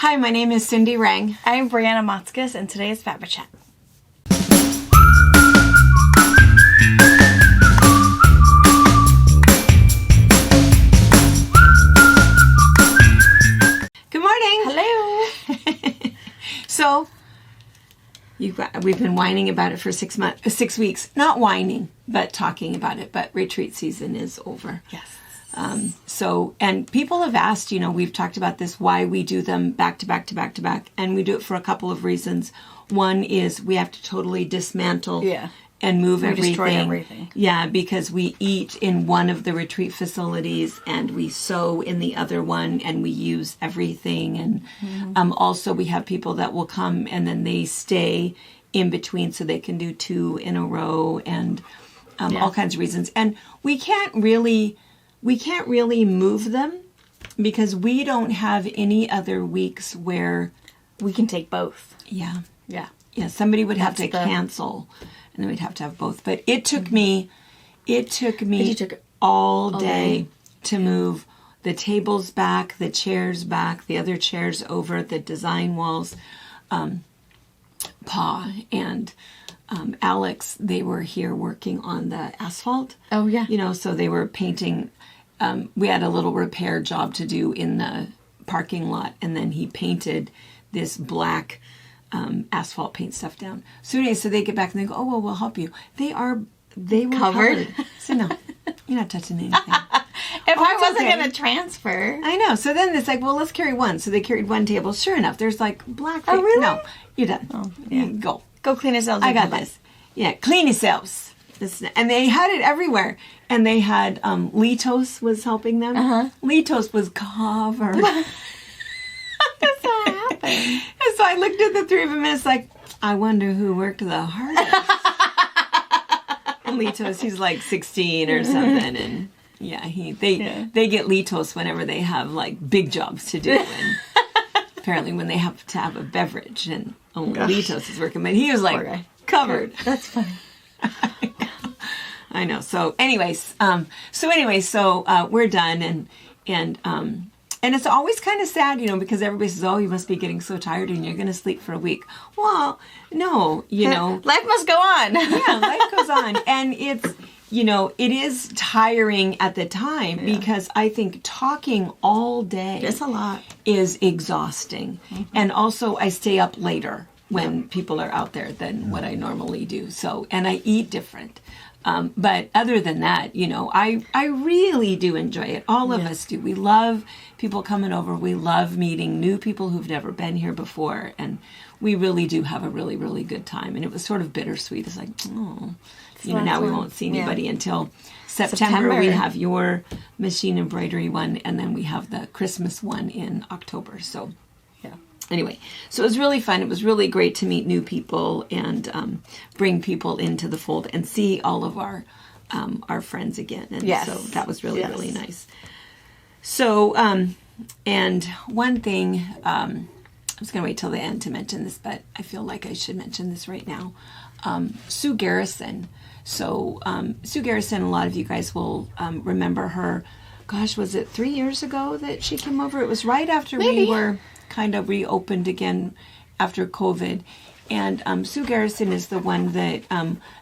Hi, my name is Cindy Rang. I'm Brianna Motzkus, and today is FabriChat. Good morning. Hello. So, we've been whining about it for 6 weeks. Not whining, but talking about it. But retreat season is over. Yes. And people have asked, we've talked about this, why we do them back to back to back to back. And we do it for a couple of reasons. One is we have to totally dismantle and move everything. Destroy everything. Yeah, because we eat in one of the retreat facilities and we sew in the other one and we use everything. And also we have people that will come and then they stay in between so they can do 2 in a row and all kinds of reasons. And we can't really move them because we don't have any other weeks where we can take both. Yeah. Yeah. Somebody would have to cancel and then we'd have to have both. But it took me all day to move the tables back, the chairs back, the other chairs over, the design walls. Pa and Alex, they were here working on the asphalt. Oh, yeah. So they were painting. We had a little repair job to do in the parking lot, and then he painted this black asphalt paint stuff down. So they get back and they go, "Oh, well, we'll help you." They were covered. So no, you're not touching anything. If I wasn't going to transfer. I know. So then it's like, well, let's carry one. So they carried one table. Sure enough, there's like black. Oh, really? No, you're done. Oh, yeah. Go clean yourselves. I got this. Yeah, clean yourselves. And they had it everywhere. And they had, Litos was helping them. Litos was covered. How does that happen? And so I looked at the three of them and it's like, I wonder who worked the hardest. And Litos, he's like 16 or something. And yeah, they get Litos whenever they have like big jobs to do. And apparently when they have to have a beverage and only Litos is working. But he was like covered. That's funny. I know. So anyways, we're done and it's always kind of sad, because everybody says, "Oh, you must be getting so tired and you're going to sleep for a week." Well, no, life must go on. Yeah, life goes on. And it's, it is tiring at the time because I think talking all day it's a lot. Is exhausting. And also I stay up later when people are out there than what I normally do. So, and I eat different. But other than that, I really do enjoy it. All of us do. We love people coming over. We love meeting new people who've never been here before. And we really do have a really, really good time. And it was sort of bittersweet. It's like, now we won't see anybody until September. We have your machine embroidery one, and then we have the Christmas one in October. So, anyway, so it was really fun. It was really great to meet new people and bring people into the fold and see all of our friends again. And so that was really, really nice. So, and one thing, I was going to wait till the end to mention this, but I feel like I should mention this right now. Sue Garrison. So, Sue Garrison, a lot of you guys will remember her. Gosh, was it 3 years ago that she came over? It was right after we were kind of reopened again after COVID. And Sue Garrison is the one that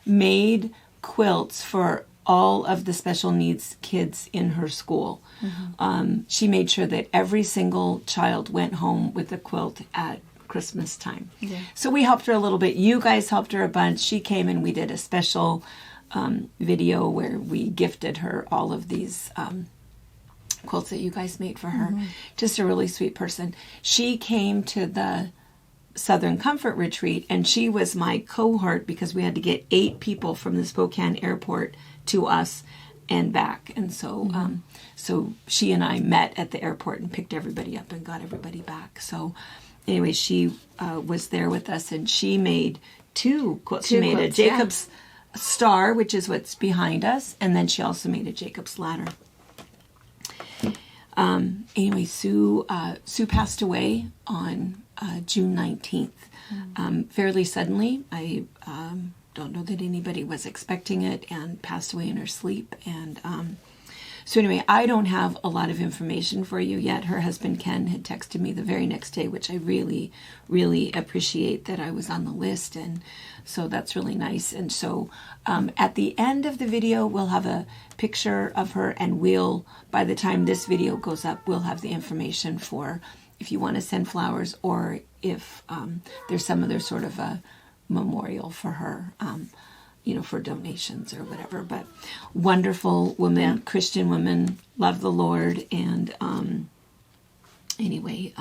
made quilts for all of the special needs kids in her school. She made sure that every single child went home with a quilt at Christmas time. So we helped her a little bit. You guys helped her a bunch. She came and we did a special video where we gifted her all of these quilts that you guys made for her. Just a really sweet person. She came to the Southern Comfort Retreat and she was my cohort because we had to get 8 people from the Spokane airport to us and back. And so so she and I met at the airport and picked everybody up and got everybody back. So anyway, she was there with us and she made 2 quilts. She made a Jacob's Star, which is what's behind us, and then she also made a Jacob's Ladder. Anyway, Sue passed away on June 19th, fairly suddenly. I don't know that anybody was expecting it, and passed away in her sleep. And So anyway, I don't have a lot of information for you yet. Her husband, Ken, had texted me the very next day, which I really, really appreciate that I was on the list. And so that's really nice. And so at the end of the video, we'll have a picture of her, and by the time this video goes up, we'll have the information for if you want to send flowers, or if there's some other sort of a memorial for her, for donations or whatever. But wonderful woman, Christian woman, love the Lord. And anyway,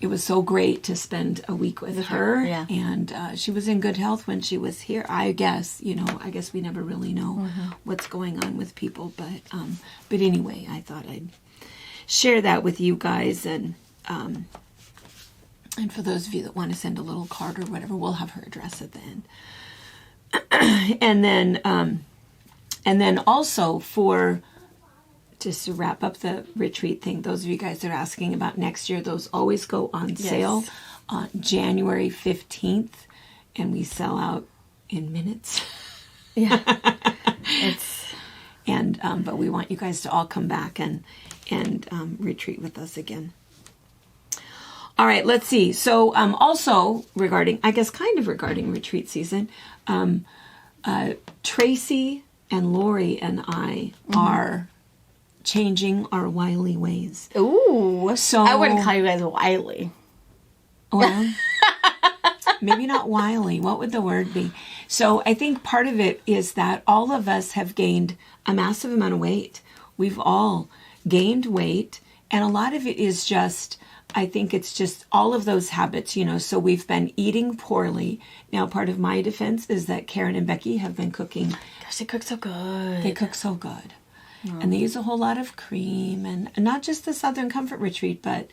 it was so great to spend a week with her. Yeah. And she was in good health when she was here. I guess we never really know what's going on with people. But anyway, I thought I'd share that with you guys. And for those of you that want to send a little card or whatever, we'll have her address at the end. And then also just to wrap up the retreat thing, those of you guys that are asking about next year, those always go on sale on January 15th, and we sell out in minutes. Yeah. But we want you guys to all come back and retreat with us again. All right, let's see. So also regarding retreat season, Tracy and Lori and I are changing our wily ways. Ooh. So I wouldn't call you guys wily. Well, maybe not wily. What would the word be? So I think part of it is that all of us have gained a massive amount of weight. We've all gained weight, and a lot of it is just, I think it's just all of those habits, so we've been eating poorly. Now, part of my defense is that Karen and Becky have been cooking. Gosh, they cook so good. They cook so good. And they use a whole lot of cream, and not just the Southern Comfort Retreat, but,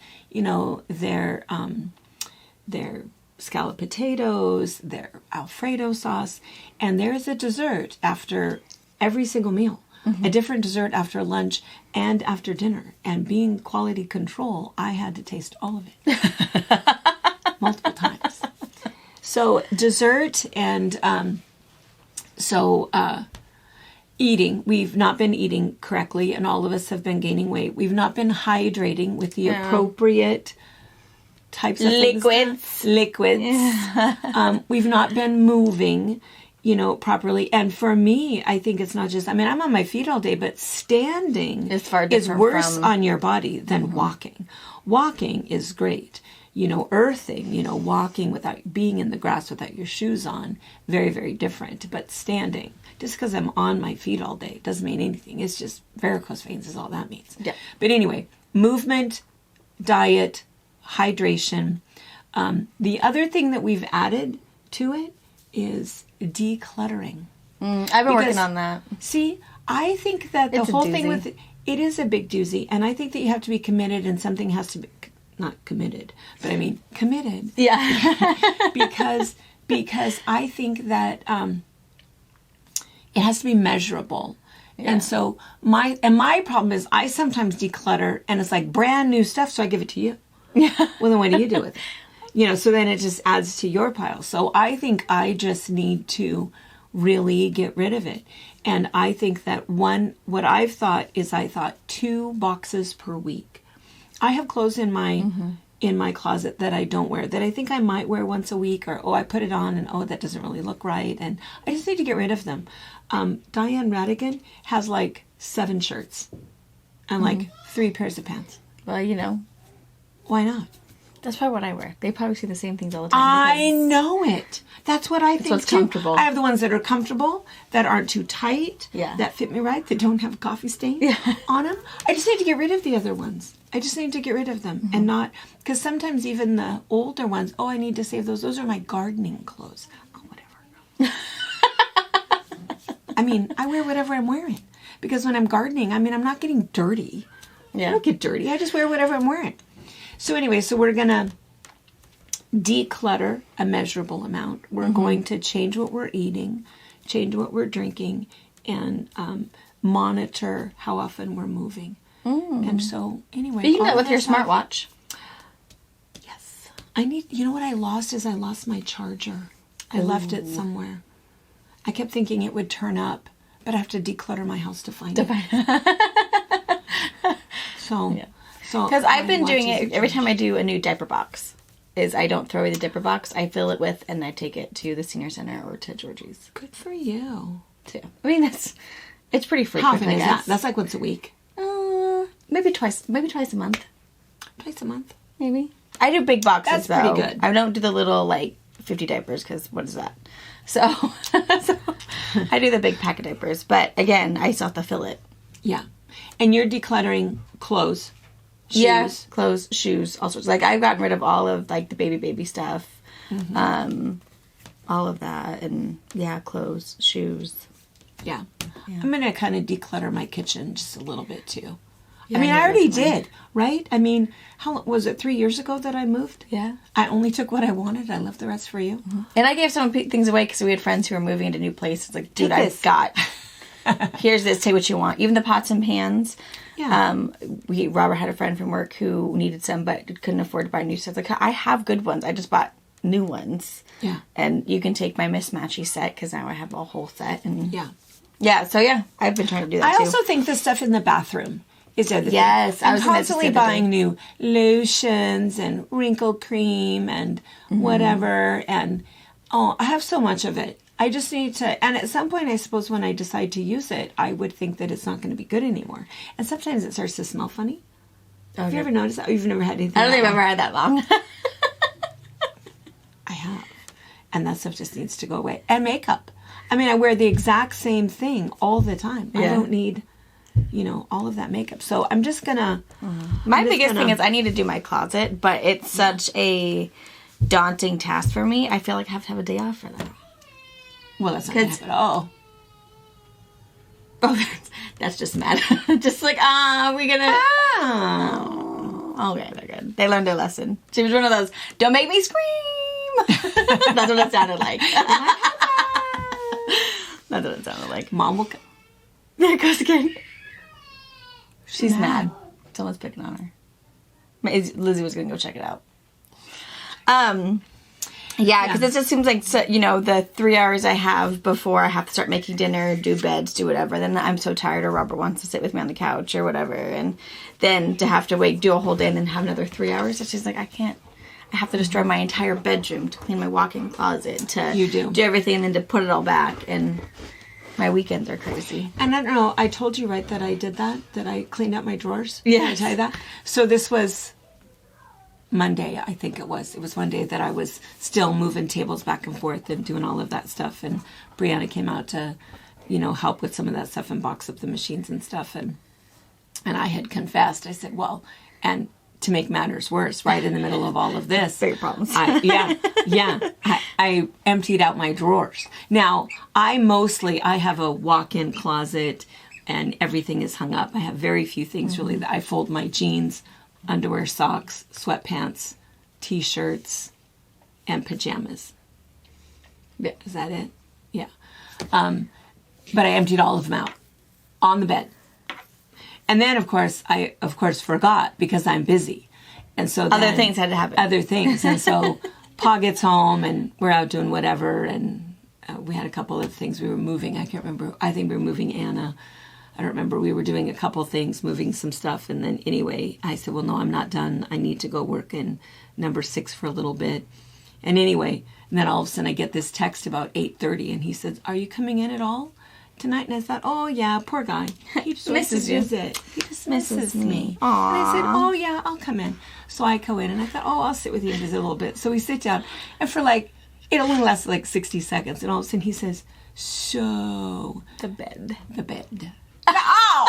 their scalloped potatoes, their Alfredo sauce, and there's a dessert after every single meal. A different dessert after lunch and after dinner. And being quality control, I had to taste all of it multiple times. So dessert and eating. We've not been eating correctly, and all of us have been gaining weight. We've not been hydrating with the appropriate types of liquids. We've not been moving properly. And for me, I think it's not just, I'm on my feet all day, but standing is worse on your body than walking. Walking is great. Earthing, walking without being in the grass without your shoes on, very, very different. But standing, just because I'm on my feet all day, doesn't mean anything. It's just varicose veins is all that means. Yeah. But anyway, movement, diet, hydration. The other thing that we've added to it is decluttering. I've been working on that. See, I think that the whole thing with it is a big doozy, and I think that you have to be committed, and something has to be not committed, but I mean committed. Yeah. because I think that it has to be measurable. Yeah. And so my problem is I sometimes declutter, and it's like brand new stuff, so I give it to you. Yeah. Well, then what do you do with it? So then it just adds to your pile. So I think I just need to really get rid of it. And I think that what I've thought is 2 boxes per week. I have clothes in my closet that I don't wear, that I think I might wear once a week, or, I put it on and, that doesn't really look right. And I just need to get rid of them. Diane Radigan has 7 shirts and 3 pairs of pants. Well, Why not? That's probably what I wear. They probably see the same things all the time. I know it. That's what I think what's too. Comfortable. I have the ones that are comfortable, that aren't too tight, that fit me right, that don't have a coffee stain on them. I just need to get rid of the other ones. I just need to get rid of them and not, because sometimes even the older ones, I need to save those. Those are my gardening clothes. Oh, whatever. I wear whatever I'm wearing, because when I'm gardening, I'm not getting dirty. Yeah. I don't get dirty. I just wear whatever I'm wearing. So anyway, we're going to declutter a measurable amount. We're going to change what we're eating, change what we're drinking, and monitor how often we're moving. And so anyway. But you can do that with your smartwatch. Yes. What I lost is I lost my charger. I left it somewhere. I kept thinking it would turn up, But I have to declutter my house to find it. So, Because I've been doing it every time I do a new diaper box. Is I don't throw away the diaper box. I fill it with, and I take it to the senior center or to Georgie's. Good for you. Too. I mean, it's pretty frequent. How often is that? That's like once a week. Maybe twice a month. Twice a month. Maybe. I do big boxes, That's though. pretty good. I don't do the little, 50 diapers, because what is that? So I do the big pack of diapers. But, again, I still have to fill it. Yeah. And you're decluttering clothes, shoes. Yeah, clothes, shoes, all sorts. I've gotten rid of all of, the baby stuff. All of that. And, clothes, shoes. Yeah. I'm going to kind of declutter my kitchen just a little bit, too. Yeah, I mean, I already did, right? I mean, how was it 3 years ago that I moved? Yeah. I only took what I wanted. I left the rest for you. And I gave some things away because we had friends who were moving into new places. Dude, I've got, here's this, take what you want. Even the pots and pans. Yeah. Robert had a friend from work who needed some but couldn't afford to buy new stuff. I have good ones. I just bought new ones. Yeah. And you can take my mismatchy set because now I have a whole set. And Yeah, so I've been trying to do that I too. also think the stuff in the bathroom is the other thing. Yes, I was constantly buying new lotions and wrinkle cream and whatever. And, I have so much of it. I just need to, and at some point, I suppose when I decide to use it, I would think that it's not going to be good anymore. And sometimes it starts to smell funny. Have you ever noticed that? Or you've never had anything? I don't think I've ever had that long. I have. And that stuff just needs to go away. And makeup. I mean, I wear the exact same thing all the time. I don't need, all of that makeup. So I'm just going to... My biggest thing is I need to do my closet, but it's such a daunting task for me. I feel like I have to have a day off for that. Well, that's not going to happen at all. Oh, that's just mad. Just we gonna... Oh, okay, they're good. They learned their lesson. She was one of those, don't make me scream! That's what it sounded like. That's what it sounded like. Mom will... There it goes again. She's mad. Someone's picking on her. Lizzie was going to go check it out. Because it just seems like, the 3 hours I have before I have to start making dinner, do beds, do whatever. Then I'm so tired or Robert wants to sit with me on the couch or whatever. And then to have to wait, do a whole day and then have another 3 hours. It's just I can't. I have to destroy my entire bedroom to clean my walk-in closet, to do everything and then to put it all back. And my weekends are crazy. And I don't know, I told you, right, that I did that I cleaned out my drawers? Yeah. Did I tell you that? So this was Monday, I think it was. It was one day that I was still moving tables back and forth and doing all of that stuff. And Brianna came out to, help with some of that stuff and box up the machines and stuff. And I had confessed. I said, well, and to make matters worse, right in the middle of all of this. Big problems. I emptied out my drawers. Now, I have a walk-in closet and everything is hung up. I have very few things really that I fold my jeans, underwear, socks, sweatpants, t-shirts, and pajamas. Is that it? Yeah. But I emptied all of them out on the bed. And then, of course, I forgot because I'm busy. And so other things had to happen. Other things. And so Pa gets home and we're out doing whatever. And we had a couple of things we were moving. I can't remember. I think we were moving Anna. I don't remember. We were doing a couple things, moving some stuff. And then anyway, I said, well, no, I'm not done. I need to go work in number 6 for a little bit. And anyway, and then all of a sudden I get this text about 8:30. And he says, are you coming in at all tonight? And I thought, oh, yeah, poor guy. He just misses you. He just misses me. Aww. And I said, oh, yeah, I'll come in. So I go in and I thought, oh, I'll sit with you and visit a little bit. So we sit down. And for it only lasted 60 seconds. And all of a sudden he says, so. The bed. Oh!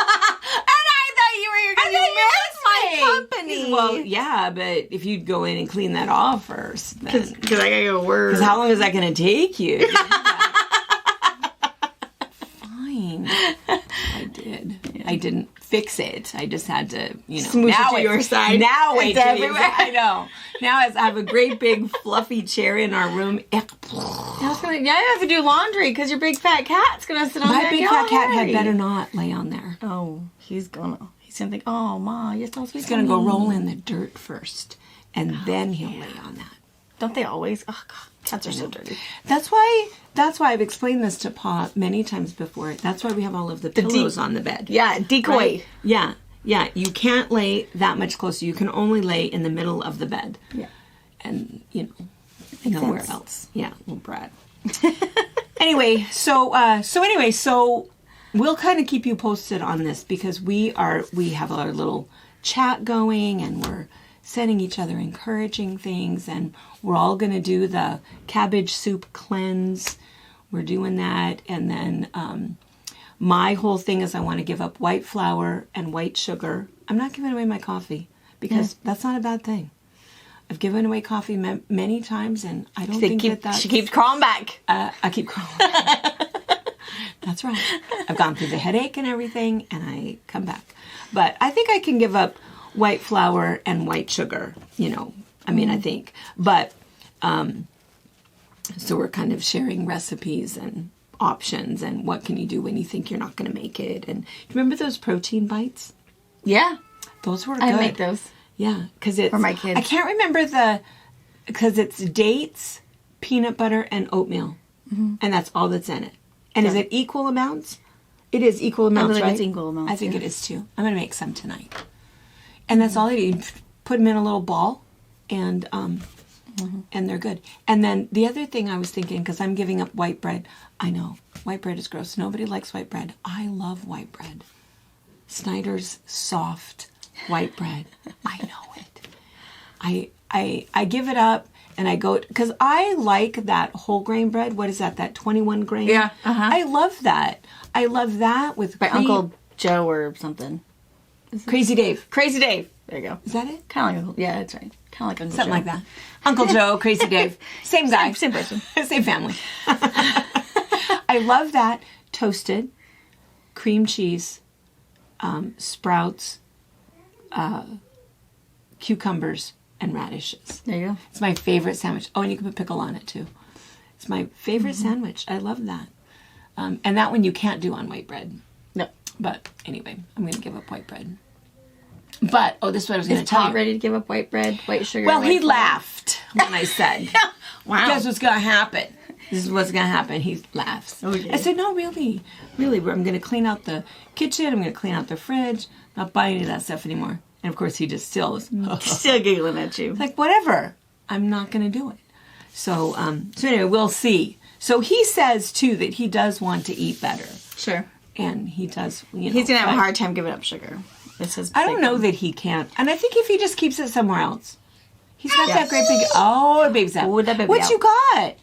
And I thought you were going to miss my company. Well, yeah, but if you'd go in and clean that off first. Because I got to go work. Because how long is that going to take you? Fine. I did. Yeah. I didn't fix it. I just had to, smoosh it to your side. Now it's everywhere. I know. Now I have a great big fluffy chair in our room. Now you have to do laundry because your big fat cat's going to sit on there. My big fat cat had better not lay on there. Oh, he's going to think, oh, Ma, you're so sweet. He's going to go roll in the dirt first, and then he'll lay on that. Don't they always? Oh, God. Cats are so dirty. That's why I've explained this to Pa many times before. That's why we have all of the pillows on the bed. Yeah, decoy. Right? Yeah. Yeah. You can't lay that much closer. You can only lay in the middle of the bed. Yeah. And, nowhere else. Yeah. Well, Brad. Anyway, so we'll kind of keep you posted on this because we have our little chat going and we're sending each other encouraging things, and we're all going to do the cabbage soup cleanse. We're doing that, and then my whole thing is I want to give up white flour and white sugar. I'm not giving away my coffee because that's not a bad thing. I've given away coffee many times, and I don't think that's... She keeps crawling back. I keep crawling back. That's right. I've gone through the headache and everything, and I come back. But I think I can give up white flour and white sugar, I think. But, so we're kind of sharing recipes and options and what can you do when you think you're not going to make it. And remember those protein bites? Yeah. Those were good. I make those. Yeah. Because it's... For my kids. I can't remember because it's dates, peanut butter, and oatmeal. Mm-hmm. And that's all that's in it. And is it equal amounts? It is equal amounts, right? It's equal amounts. I think it is too. I'm going to make some tonight. And that's all I do. You put them in a little ball, and they're good. And then the other thing I was thinking, because I'm giving up white bread. I know, white bread is gross. Nobody likes white bread. I love white bread. Snyder's soft white bread. I know it. I give it up, and I go, because I like that whole grain bread. What is that? That 21 grain? Yeah. Uh-huh. I love that. I love that with by Uncle Joe or something. Crazy Dave. Crazy Dave. There you go. Is that it? Kind of like, yeah, that's right. Kind of like Uncle Something Joe. like that. Uncle Joe, Crazy Dave. Same guy. Same person. Same family. I love that. Toasted, cream cheese, sprouts, cucumbers, and radishes. There you go. It's my favorite sandwich. Oh, and you can put pickle on it too. It's my favorite sandwich. I love that. And that one you can't do on white bread. No. But anyway, I'm going to give up white bread. But, this is what I was going to tell you. Is Todd ready to give up white bread, white sugar? Well, he flour? laughed when I said, wow. Guess what's going to happen? This is what's going to happen. He laughs. Okay. I said, no, really. Really, I'm going to clean out the kitchen. I'm going to clean out the fridge. Not buy any of that stuff anymore. And, of course, he just still is still giggling at you. Like, whatever. I'm not going to do it. So anyway, we'll see. So he says, too, that he does want to eat better. Sure. And he does, He's going to have a hard time giving up sugar. I don't know that he can't. And I think if he just keeps it somewhere else. He's got that great big... Oh, baby's out. Oh, that baby what out. you got?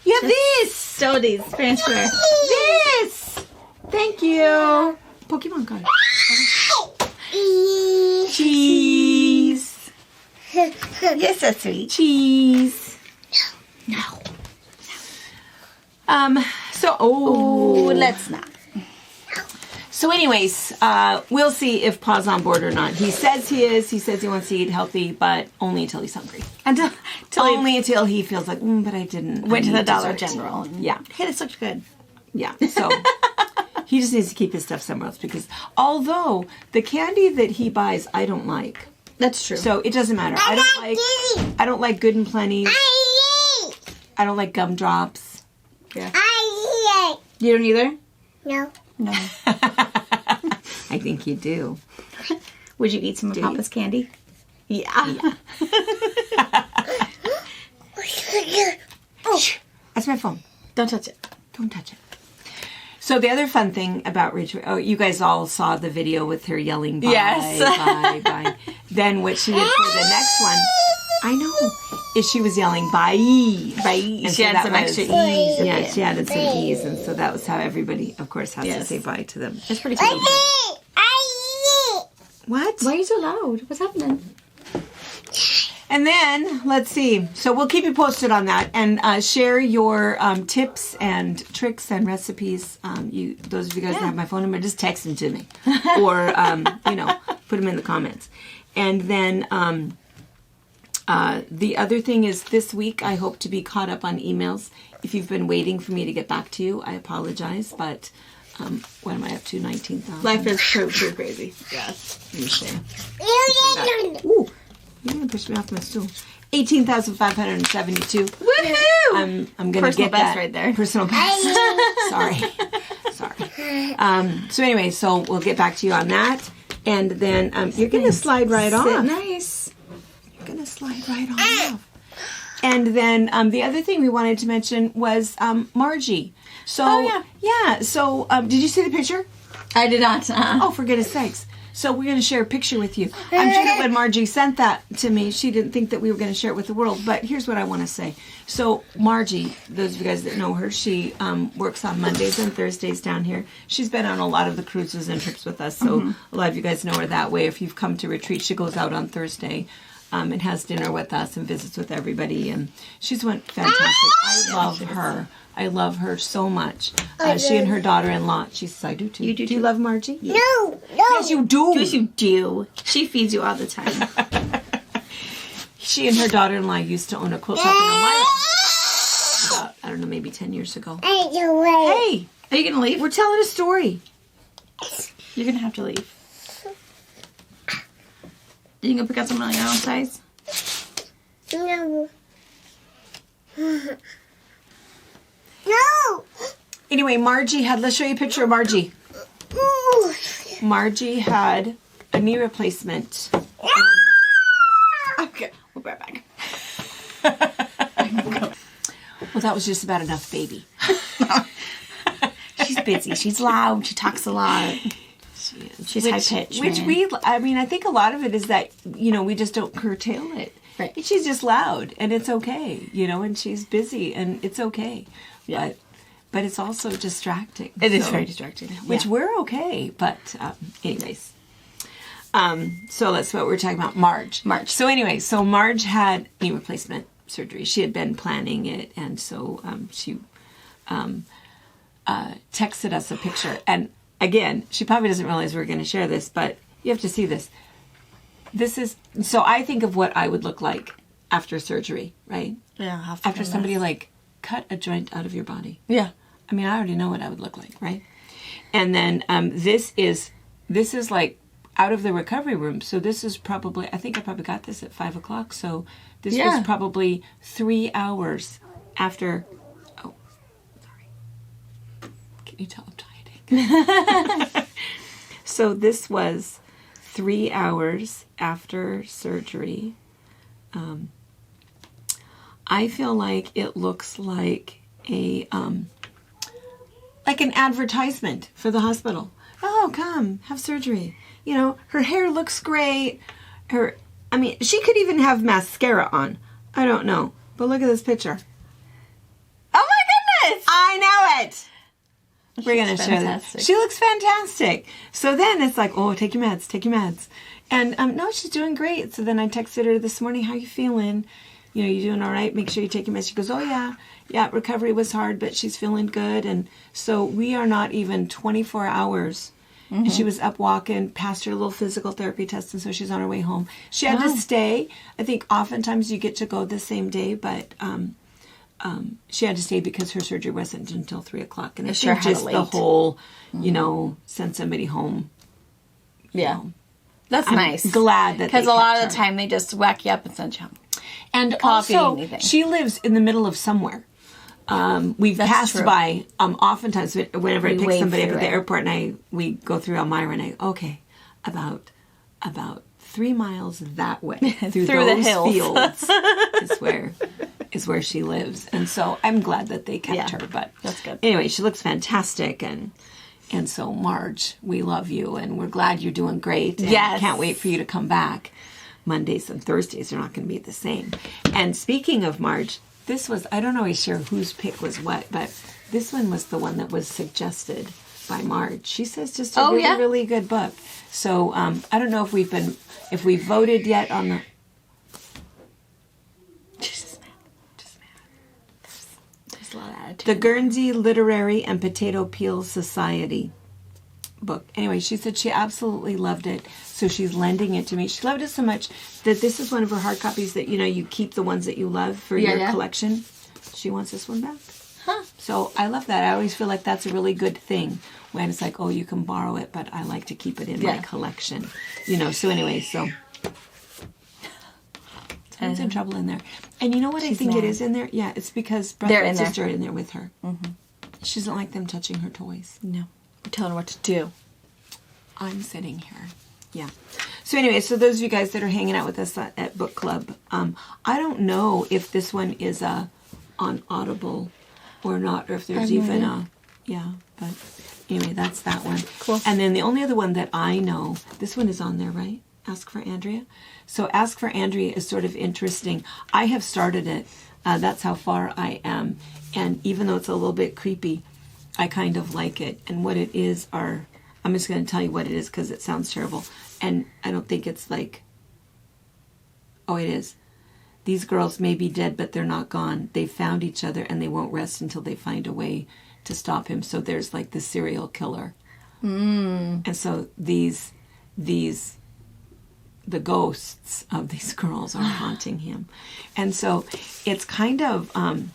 You have this. Sodies. Fair and square. This. Thank you. Pokemon card. Cheese. Yes, that's sweet. Cheese. No. Let's not. So anyways, we'll see if Pa's on board or not. He says he is. He says he wants to eat healthy, but only until he's hungry. Until he feels like, but I didn't. Went to the Dollar General. Yeah. Hey, this looks good. Yeah. So he just needs to keep his stuff somewhere else because although the candy that he buys, I don't like. That's true. So it doesn't matter. I don't like Good and Plenty. I don't like gumdrops. Yeah. You don't either? No. No. I think you do. Would you eat some of Papa's candy? Yeah. That's my phone. Don't touch it. Don't touch it. So the other fun thing about Rachel, you guys all saw the video with her yelling bye, yes. bye. Then what she did for the next one, I know, is she was yelling bye. And she had some extra E's. Yeah, she added some E's, and so that was how everybody, of course, has to say bye to them. That's pretty cool. What? Why are you so loud? What's happening? And then, let's see. So we'll keep you posted on that and share your tips and tricks and recipes. Those of you guys that have my phone number, just text them to me. Or, put them in the comments. And then the other thing is this week I hope to be caught up on emails. If you've been waiting for me to get back to you, I apologize. But what am I up to? 19,000. Life is too crazy. Yes. Let me see. You Ooh. You pushed me off my stool. 18,572. Woohoo! I'm gonna Personal get best that right there. Personal best. Sorry. So anyway, so we'll get back to you on that, and then you're gonna slide right off. Nice. You're gonna slide right on off. And then the other thing we wanted to mention was Margie. So So did you see the picture? I did not. Oh, for goodness sakes. So we're going to share a picture with you. I'm sure that when Margie sent that to me, she didn't think that we were going to share it with the world. But here's what I want to say. So Margie, those of you guys that know her, she works on Mondays and Thursdays down here. She's been on a lot of the cruises and trips with us. So a lot of you guys know her that way. If you've come to retreat, she goes out on Thursday and has dinner with us and visits with everybody. And she's fantastic. I love her. I love her so much. She and her daughter-in-law. She says, I do too. You do you too. love Margie? No, no. Yes, you do. Yes, you do. She feeds you all the time. She and her daughter-in-law used to own a quilt shop in Elmira. About, I don't know, maybe 10 years ago. Hey, Are you going to leave? we're telling a story. You're going to have to leave. You can go pick out someone on your own size? No. No. Anyway, Margie had, let's show you a picture of Margie. Margie had a knee replacement. Okay. We'll be right back. Well, that was just about enough, baby. She's busy. She's loud. She talks a lot. She's high pitched. I think a lot of it is that, we just don't curtail it. Right. She's just loud, and it's okay, and she's busy, and it's okay. Yeah. But it's also distracting. It is very distracting. Which we're okay, but anyways. So that's what we're talking about, Marge. So anyway, so Marge had knee replacement surgery. She had been planning it, and so she texted us a picture. And again, she probably doesn't realize we're going to share this, but you have to see this. So I think of what I would look like after surgery, right? Yeah. After somebody cut a joint out of your body. Yeah. I mean, I already know what I would look like, right? And then this is like out of the recovery room. So this is probably, I think I probably got this at 5 o'clock. So this was probably 3 hours after. Oh, sorry. Can you tell I'm dieting? So this was 3 hours after surgery. I feel like it looks like an advertisement for the hospital. Oh, come, have surgery. Her hair looks great. She could even have mascara on. I don't know. But look at this picture. Oh my goodness! I know it! We're going to share that. She looks fantastic. So then it's like, oh, take your meds. And no, she's doing great. So then I texted her this morning, how you feeling? You doing all right? Make sure you take your meds. She goes, oh, yeah, recovery was hard, but she's feeling good. And so we are not even 24 hours. Mm-hmm. And she was up walking, passed her little physical therapy test, and so she's on her way home. She had to stay. I think oftentimes you get to go the same day, but she had to stay because her surgery wasn't until 3 o'clock. And I think just the whole, send somebody home. Yeah. That's nice. Glad that because a lot of the time they just whack you up and send you home. And also, she lives in the middle of somewhere. We've passed by, oftentimes, whenever I pick somebody up at the airport and we go through Elmira and about 3 miles that way through those the hills. Fields is where she lives. And so I'm glad that they kept her. But that's good. Anyway, she looks fantastic. And so, Marge, we love you, and we're glad you're doing great. And can't wait for you to come back. Mondays and Thursdays are not going to be the same. And speaking of Marge, this was, I don't always share whose pick was what, but this one was the one that was suggested by Marge. She says just a really good book. So I don't know if we've voted yet on the... Just mad. There's a lot of attitude. The Guernsey Literary and Potato Peel Society book. Anyway, she said she absolutely loved it, so she's lending it to me. She loved it so much that this is one of her hard copies that, you keep the ones that you love for your collection. She wants this one back. Huh. So I love that. I always feel like that's a really good thing when it's like, oh, you can borrow it, but I like to keep it in my collection. So anyway, so... in trouble in there. And you know what I think it is in there? Yeah, it's because brother and sister are in there with her. Mm-hmm. She doesn't like them touching her toys. No. We're telling her what to do. I'm sitting here. Yeah. So anyway, so those of you guys that are hanging out with us at book club, I don't know if this one is on Audible or not, or if there's even a, but anyway, that's that one. Cool. And then the only other one that I know, this one is on there, right? Ask for Andrea. So Ask for Andrea is sort of interesting. I have started it. That's how far I am. And even though it's a little bit creepy, I kind of like it. And what it is are, I'm just going to tell you what it is because it sounds terrible. And I don't think it's like, oh, it is. These girls may be dead, but they're not gone. They found each other and they won't rest until they find a way to stop him. So there's like the serial killer. And so the ghosts of these girls are haunting him. And so it's kind of, and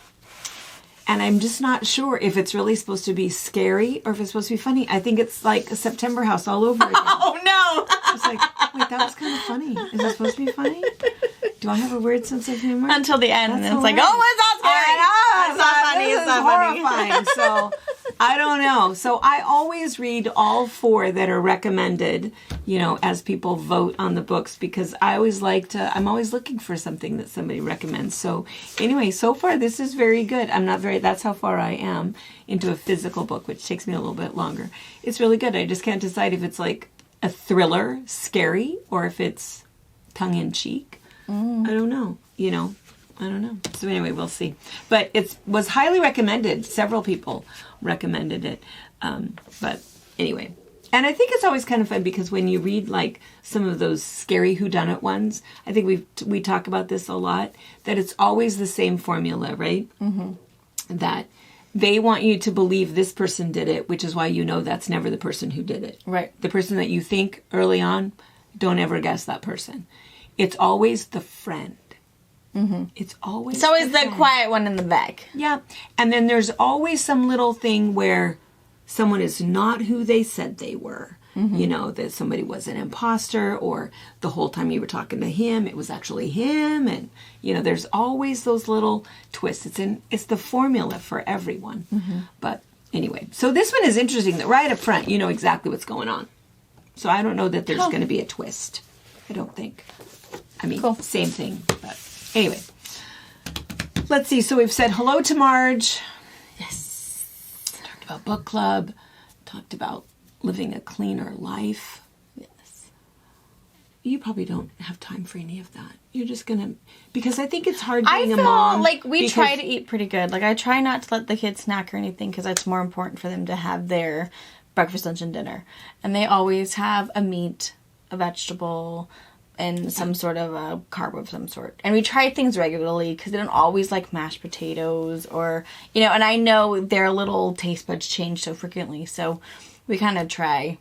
I'm just not sure if it's really supposed to be scary or if it's supposed to be funny. I think it's like a September House all over again. Oh, no! It's like, wait, that was kind of funny. Is it supposed to be funny? Do I have a weird sense of humor? Until the end, That's and it's like, oh, it's not scary. It's not funny. It's not horrifying. So I don't know. So I always read all 4 that are recommended, as people vote on the books, because I always I'm always looking for something that somebody recommends. So anyway, so far this is very good. That's how far I am into a physical book, which takes me a little bit longer. It's really good. I just can't decide if it's like a thriller, scary, or if it's tongue-in-cheek. I don't know. I don't know. So anyway, we'll see. But it was highly recommended. Several people recommended it. But anyway. And I think it's always kind of fun because when you read like some of those scary whodunit ones, I think we talk about this a lot, that it's always the same formula, right? Mm-hmm. That they want you to believe this person did it, which is why that's never the person who did it. Right. The person that you think early on, don't ever guess that person. It's always the friend. Mm-hmm. It's always the quiet one in the back. Yeah. And then there's always some little thing where someone is not who they said they were. Mm-hmm. That somebody was an imposter, or the whole time you were talking to him, it was actually him. And, there's always those little twists. It's the formula for everyone. Mm-hmm. But anyway, so this one is interesting that right up front, you know exactly what's going on. So I don't know that there's going to be a twist. I don't think. I mean, Same thing, but anyway. Let's see. So we've said hello to Marge. Yes. Talked about book club. Talked about living a cleaner life. Yes. You probably don't have time for any of that. You're just going to... Because I think it's hard being a mom. Like we try to eat pretty good. Like I try not to let the kids snack or anything because it's more important for them to have their breakfast, lunch, and dinner. And they always have a meat, a vegetable, and some sort of a carb of some sort. And we try things regularly because they don't always like mashed potatoes or, and I know their little taste buds change so frequently. So we kind of try.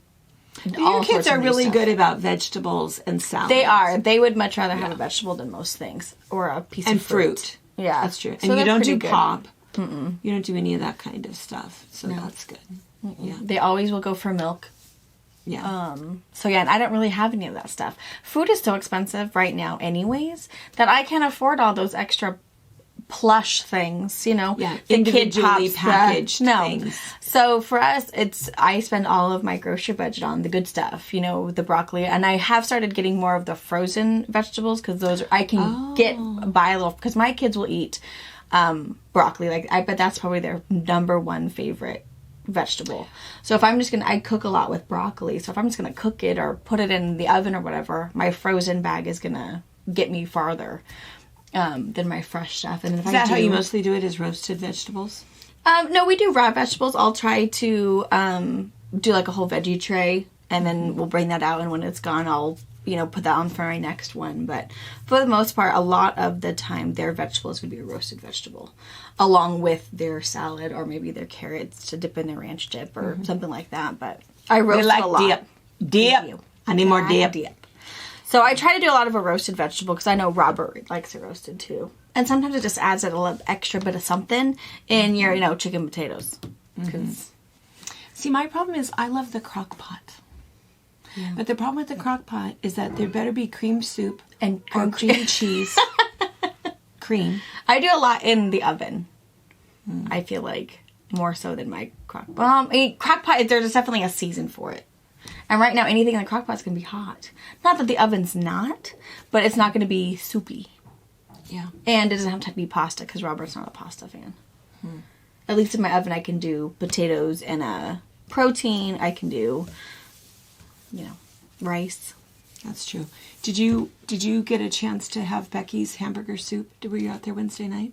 Your kids are really good about vegetables and salads. They are. They would much rather have a vegetable than most things or a piece of fruit. Yeah. That's true. And you don't do pop. Mm-mm. You don't do any of that kind of stuff. So that's good. Mm-mm. Yeah. They always will go for milk. Yeah. So yeah, and I don't really have any of that stuff. Food is so expensive right now anyways that I can't afford all those extra plush things, Yeah, the individually kid packaged things. So for us, I spend all of my grocery budget on the good stuff, the broccoli, and I have started getting more of the frozen vegetables because those I can buy a little because my kids will eat broccoli. Like I bet that's probably their number one favorite vegetable. So if I'm just I cook a lot with broccoli. So if I'm just gonna cook it or put it in the oven or whatever, my frozen bag is gonna get me farther than my fresh stuff. And if is that how you mostly do it? Is roasted vegetables? No, we do raw vegetables. I'll try to do like a whole veggie tray, and then we'll bring that out. And when it's gone, I'll put that on for my next one. But for the most part, a lot of the time, their vegetables would be a roasted vegetable, along with their salad or maybe their carrots to dip in their ranch dip or something like that. But I roast a lot. Dip. I need more dip. So I try to do a lot of a roasted vegetable because I know Robert likes it roasted too. And sometimes it just adds a little extra bit of something in your, chicken and potatoes. See, my problem is I love the crock pot. Yeah. But the problem with the crock pot is that there better be cream soup and cream cheese cream. I do a lot in the oven. I feel like more so than my crock. Well, I mean, crock pot, there's definitely a season for it. And right now, anything in the crock pot is going to be hot. Not that the oven's not, but it's not going to be soupy. Yeah. And it doesn't have to be pasta because Robert's not a pasta fan. At least in my oven, I can do potatoes and a protein. I can do, rice. That's true. Did you get a chance to have Becky's hamburger soup? Were you out there Wednesday night?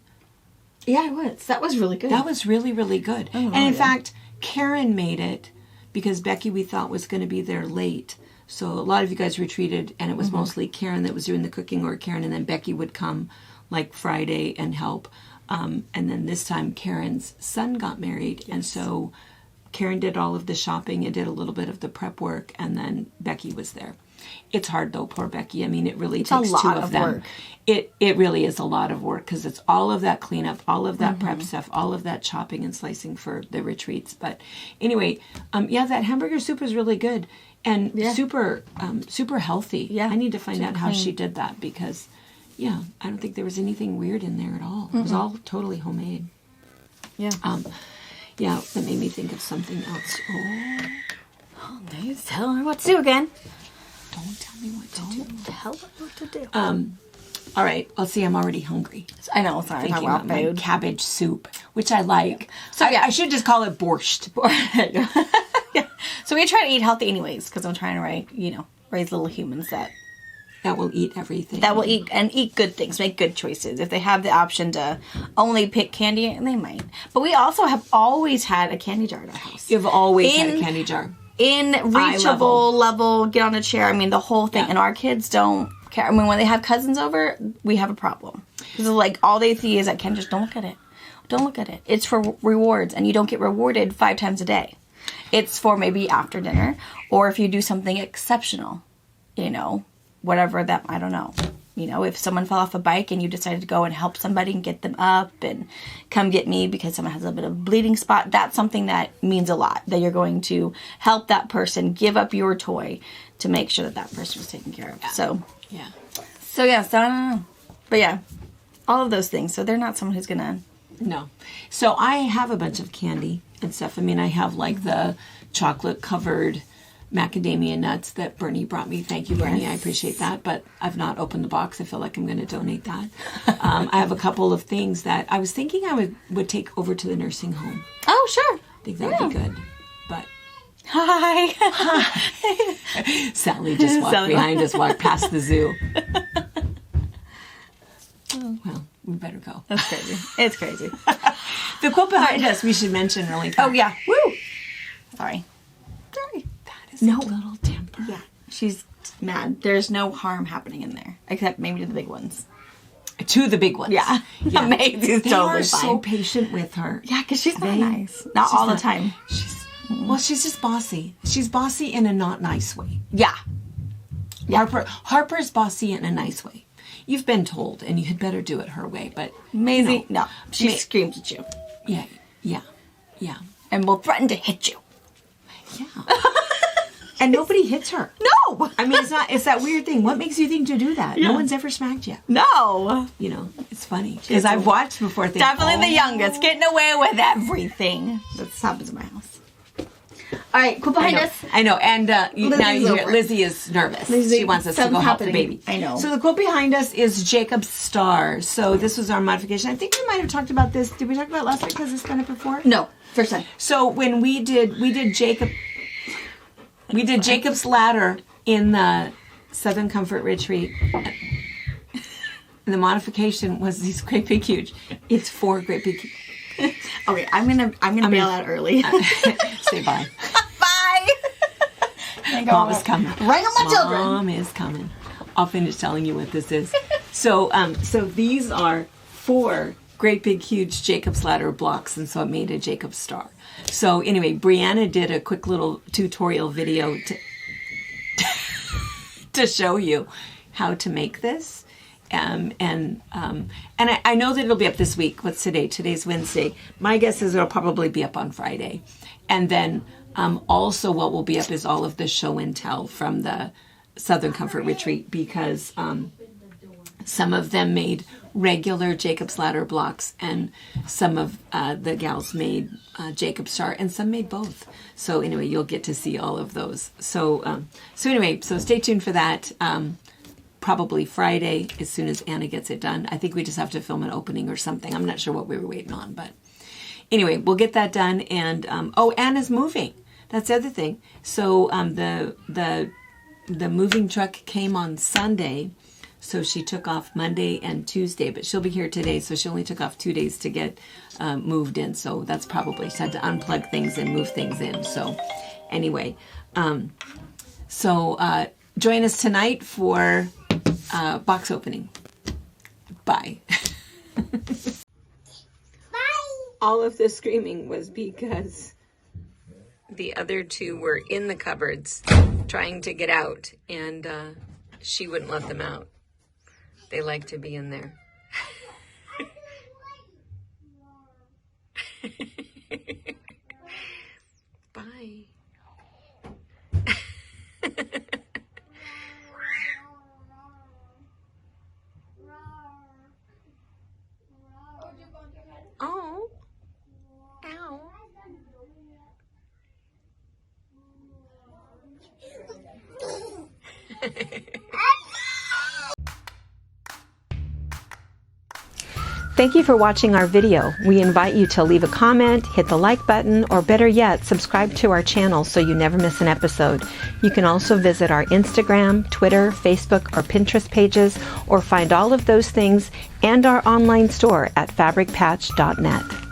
Yeah, I was. That was really good. That was really, really good. Oh, and in fact, Karen made it because Becky, we thought, was going to be there late. So a lot of you guys retreated, and it was mostly Karen that was doing the cooking, or Karen, and then Becky would come like Friday and help. And then this time, Karen's son got married, and so Karen did all of the shopping and did a little bit of the prep work, and then Becky was there. It's hard though, poor Becky. I mean, it really takes two of them. Work. It really is a lot of work because it's all of that cleanup, all of that prep stuff, all of that chopping and slicing for the retreats. But anyway, that hamburger soup is really good and super healthy. Yeah, I need to find out how she did that because, I don't think there was anything weird in there at all. It was all totally homemade. Yeah. That made me think of something else. Oh, nice. Tell her what to do again. Don't tell me what to do. Tell her what to do. All right. Well, see, I'm already hungry. I know. Sorry. Thinking about my cabbage soup, which I like. So I should just call it borscht. Yeah. So we try to eat healthy anyways because I'm trying to, raise little humans that will eat everything. That will eat good things, make good choices. If they have the option to only pick candy, they might. But we also have always had a candy jar at our house. You've always had a candy jar. In reachable level, get on a chair. I mean, the whole thing. Yeah. And our kids don't care. I mean, when they have cousins over, we have a problem. Because all they see is that Ken, just don't look at it. Don't look at it. It's for rewards, and you don't get rewarded 5 times a day. It's for maybe after dinner, or if you do something exceptional, whatever that, I don't know. If someone fell off a bike and you decided to go and help somebody and get them up and come get me because someone has a bit of a bleeding spot, that's something that means a lot, that you're going to help that person, give up your toy to make sure that person was taken care of. Yeah. So I don't know. But all of those things. So they're not someone who's going to... No. So I have a bunch of candy and stuff. I mean, I have the chocolate covered macadamia nuts that Bernie brought me. Thank you, Bernie. Yes. I appreciate that. But I've not opened the box. I feel like I'm going to donate that. I have a couple of things that I was thinking I would take over to the nursing home. Oh, sure. I think that would be good. But hi. Sally just walked behind us, walked past the zoo. Well, we better go. That's crazy. It's crazy. The quilt behind us, we should mention really quick. Oh, yeah. Woo! Sorry. No little temper. Yeah, she's mad. There's no harm happening in there, except maybe to the big ones. To the big ones. Yeah. Amazing. They are so patient with her. Yeah, because she's not nice. Not all the time. She's just bossy. She's bossy in a not nice way. Yeah. Harper's bossy in a nice way. You've been told, and you had better do it her way, but... Maisie, no. She screams at you. Yeah. And will threaten to hit you. Yeah. And nobody hits her. No! I mean, it's that weird thing. What makes you think to do that? Yeah. No one's ever smacked you. No. It's funny. Because I've watched before things. Definitely the youngest. Getting away with everything. That happens in my house. All right, quilt behind us. I know. And Lizzie is nervous. She wants us to go help the baby. I know. So the quilt behind us is Jacob's Star. So this was our modification. I think we might have talked about this. Did we talk about it last week? Has this been it before? No. First time. So when we did Jacob's Ladder in the Southern Comfort Retreat. And the modification was these great big huge. It's 4 great big. Okay, I'm gonna bail out early. Say bye. Bye. Mom is coming. Ring on my children. Mom is coming. I'll finish telling you what this is. So these are 4 great big huge Jacob's Ladder blocks, and so it made a Jacob's Star. So anyway, Brianna did a quick little tutorial video to show you how to make this. And I know that it'll be up this week. What's today? Today's Wednesday. My guess is it'll probably be up on Friday. And then also what will be up is all of the show and tell from the Southern Comfort Retreat, because some of them made regular Jacob's Ladder blocks, and some of the gals made Jacob's Star, and some made both. So anyway, you'll get to see all of those. So so stay tuned for that. Probably Friday, as soon as Anna gets it done. I think we just have to film an opening or something. I'm not sure what we were waiting on, but anyway, we'll get that done. And Anna's moving. That's the other thing. So the moving truck came on Sunday, so she took off Monday and Tuesday, but she'll be here today, so she only took off 2 days to get moved in. So that's probably, she had to unplug things and move things in. So anyway, join us tonight for box opening. Bye. All of the screaming was because the other two were in the cupboards trying to get out, and she wouldn't let them out. They like to be in there. Bye. Oh. Ow. Thank you for watching our video. We invite you to leave a comment, hit the like button, or better yet, subscribe to our channel so you never miss an episode. You can also visit our Instagram, Twitter, Facebook, or Pinterest pages, or find all of those things and our online store at fabricpatch.net.